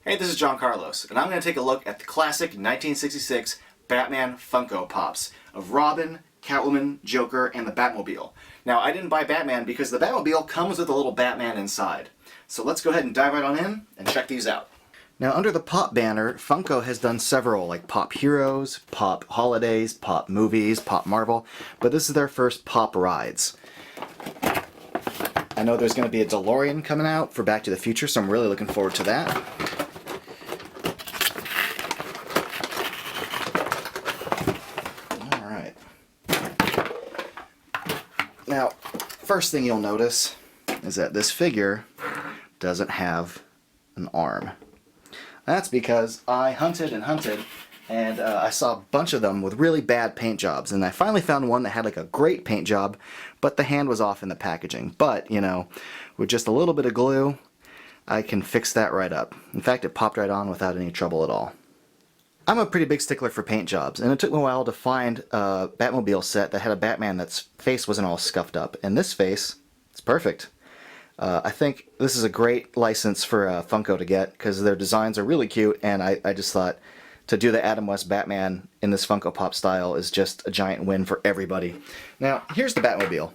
Hey, this is John Carlos, and I'm going to take a look at the classic 1966 Batman Funko Pops of Robin, Catwoman, Joker, and the Batmobile. Now, I didn't buy Batman because the Batmobile comes with a little Batman inside. So let's go ahead and dive right on in and check these out. Now, under the Pop banner, Funko has done several, like Pop Heroes, Pop Holidays, Pop Movies, Pop Marvel, but this is their first Pop Rides. I know there's going to be a DeLorean coming out for Back to the Future, so I'm really looking forward to that. Alright. Now, first thing you'll notice is that this figure doesn't have an arm. That's because I hunted and hunted, and I saw a bunch of them with really bad paint jobs, and I finally found one that had like a great paint job, but the hand was off in the packaging. But, you know, with just a little bit of glue, I can fix that right up. In fact, it popped right on without any trouble at all. I'm a pretty big stickler for paint jobs, and it took me a while to find a Batmobile set that had a Batman that's face wasn't all scuffed up. And this face, it's perfect. I think this is a great license for Funko to get because their designs are really cute, and I just thought to do the Adam West Batman in this Funko Pop style is just a giant win for everybody. Now, here's the Batmobile,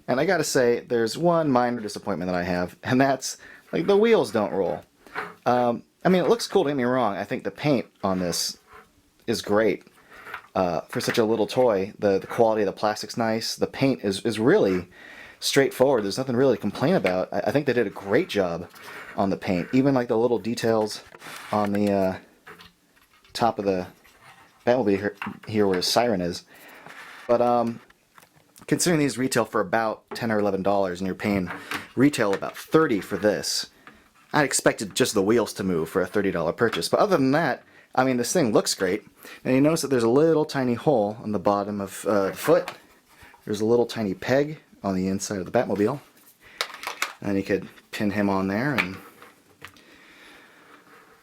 and I gotta say, there's one minor disappointment that I have, and that's, like, the wheels don't roll. I mean, it looks cool, don't get me wrong. I think the paint on this is great. For such a little toy, the quality of the plastic's nice, the paint is really straightforward. There's nothing really to complain about. I think they did a great job on the paint. Even like the little details on the top of the Batmobile here where his siren is. But considering these retail for about $10 or $11 and you're paying retail about $30 for this, I expected just the wheels to move for a $30 purchase. But other than that, I mean, this thing looks great. And you notice that there's a little tiny hole on the bottom of the foot. There's a little tiny peg on the inside of the Batmobile, and you could pin him on there, and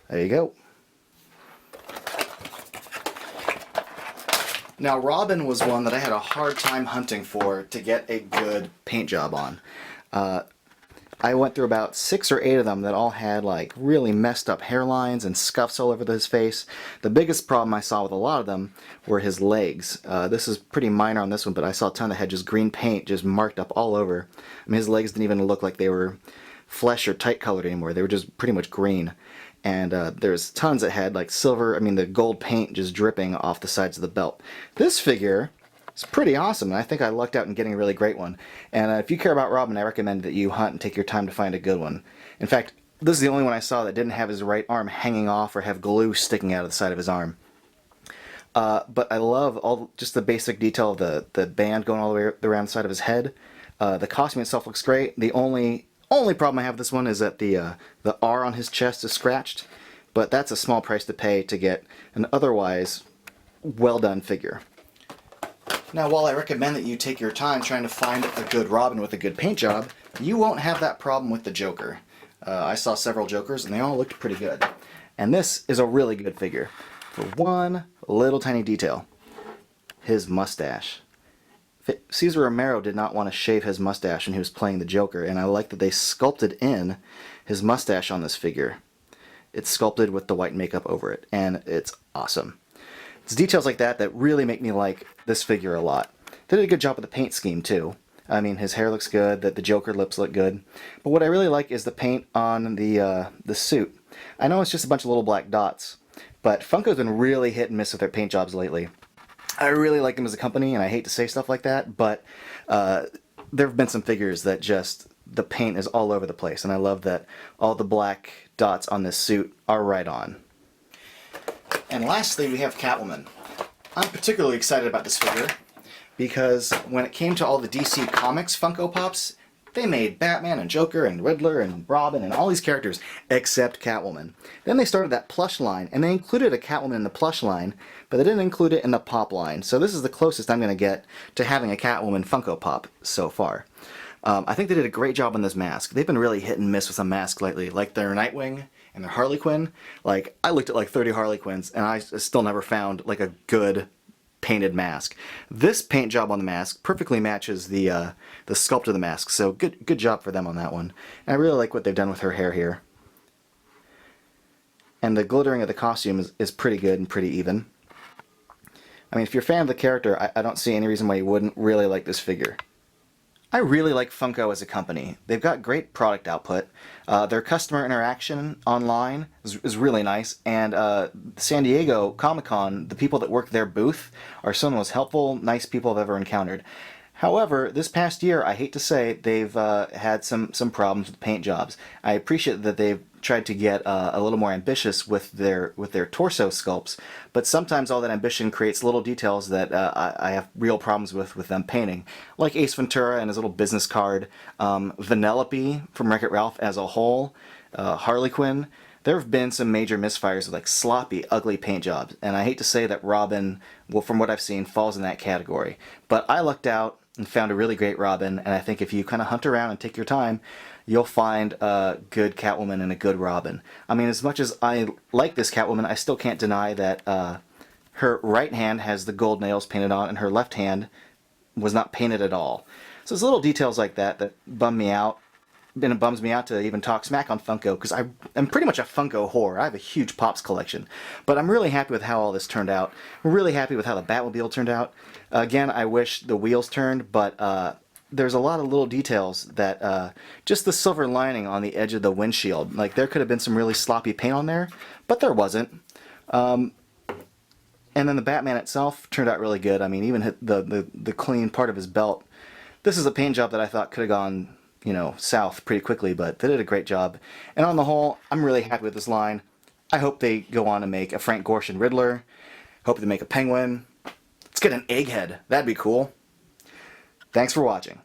there you go. Now, Robin was one that I had a hard time hunting for to get a good paint job on. I went through about 6 or 8 of them that all had like really messed up hairlines and scuffs all over his face. The biggest problem I saw with a lot of them were his legs. This is pretty minor on this one, but I saw a ton that had just green paint just marked up all over. I mean, his legs didn't even look like they were flesh or tight colored anymore. They were just pretty much green. And there's tons that had like silver, I mean the gold paint just dripping off the sides of the belt. This figure, it's pretty awesome, and I think I lucked out in getting a really great one. And if you care about Robin, I recommend that you hunt and take your time to find a good one. In fact, this is the only one I saw that didn't have his right arm hanging off or have glue sticking out of the side of his arm. But I love just the basic detail of the band going all the way around the side of his head. The costume itself looks great. The only problem I have with this one is that the R on his chest is scratched, but that's a small price to pay to get an otherwise well done figure. Now, while I recommend that you take your time trying to find a good Robin with a good paint job, you won't have that problem with the Joker. I saw several Jokers, and they all looked pretty good. And this is a really good figure. For one little tiny detail. His mustache. Cesar Romero did not want to shave his mustache when he was playing the Joker, and I like that they sculpted in his mustache on this figure. It's sculpted with the white makeup over it, and it's awesome. It's details like that that really make me like this figure a lot. They did a good job with the paint scheme too. I mean, his hair looks good, the Joker lips look good. But what I really like is the paint on the suit. I know it's just a bunch of little black dots, but Funko's been really hit and miss with their paint jobs lately. I really like them as a company, and I hate to say stuff like that, but there have been some figures that just, the paint is all over the place, and I love that all the black dots on this suit are right on. And lastly, we have Catwoman. I'm particularly excited about this figure because when it came to all the DC Comics Funko Pops, they made Batman and Joker and Riddler and Robin and all these characters except Catwoman. Then they started that plush line, and they included a Catwoman in the plush line, but they didn't include it in the Pop line. So this is the closest I'm going to get to having a Catwoman Funko Pop so far. I think they did a great job on this mask. They've been really hit and miss with some masks lately, like their Nightwing and their Harley Quinn. Like, I looked at like 30 Harley Quinns, and I still never found like a good painted mask. This paint job on the mask perfectly matches the sculpt of the mask, so good job for them on that one. And I really like what they've done with her hair here. and the glittering of the costume is pretty good and pretty even. I mean, if you're a fan of the character, I don't see any reason why you wouldn't really like this figure. I really like Funko as a company. They've got great product output. Their customer interaction online is really nice, and San Diego Comic-Con, the people that work their booth are some of the most helpful, nice people I've ever encountered. However, this past year, I hate to say, they've had some problems with paint jobs. I appreciate that they've tried to get a little more ambitious with their torso sculpts, but sometimes all that ambition creates little details that I have real problems with them painting, like Ace Ventura and his little business card, Vanellope from Wreck-It Ralph as a whole, Harley Quinn. There have been some major misfires with like sloppy, ugly paint jobs, and I hate to say that Robin, well, from what I've seen, falls in that category. But I lucked out and found a really great Robin, and I think if you kind of hunt around and take your time, you'll find a good Catwoman and a good Robin. I mean, as much as I like this Catwoman, I still can't deny that her right hand has the gold nails painted on, and her left hand was not painted at all. So there's little details like that that bum me out. And it bums me out to even talk smack on Funko, because I'm pretty much a Funko whore. I have a huge Pops collection. But I'm really happy with how all this turned out. I'm really happy with how the Batmobile turned out. Again, I wish the wheels turned, but there's a lot of little details that, just the silver lining on the edge of the windshield. Like, there could have been some really sloppy paint on there, but there wasn't. And then the Batman itself turned out really good. I mean, even the clean part of his belt. This is a paint job that I thought could have gone, you know, south pretty quickly, but they did a great job. And on the whole, I'm really happy with this line. I hope they go on to make a Frank Gorshin Riddler. Hope they make a Penguin. Let's get an Egghead. That'd be cool. Thanks for watching.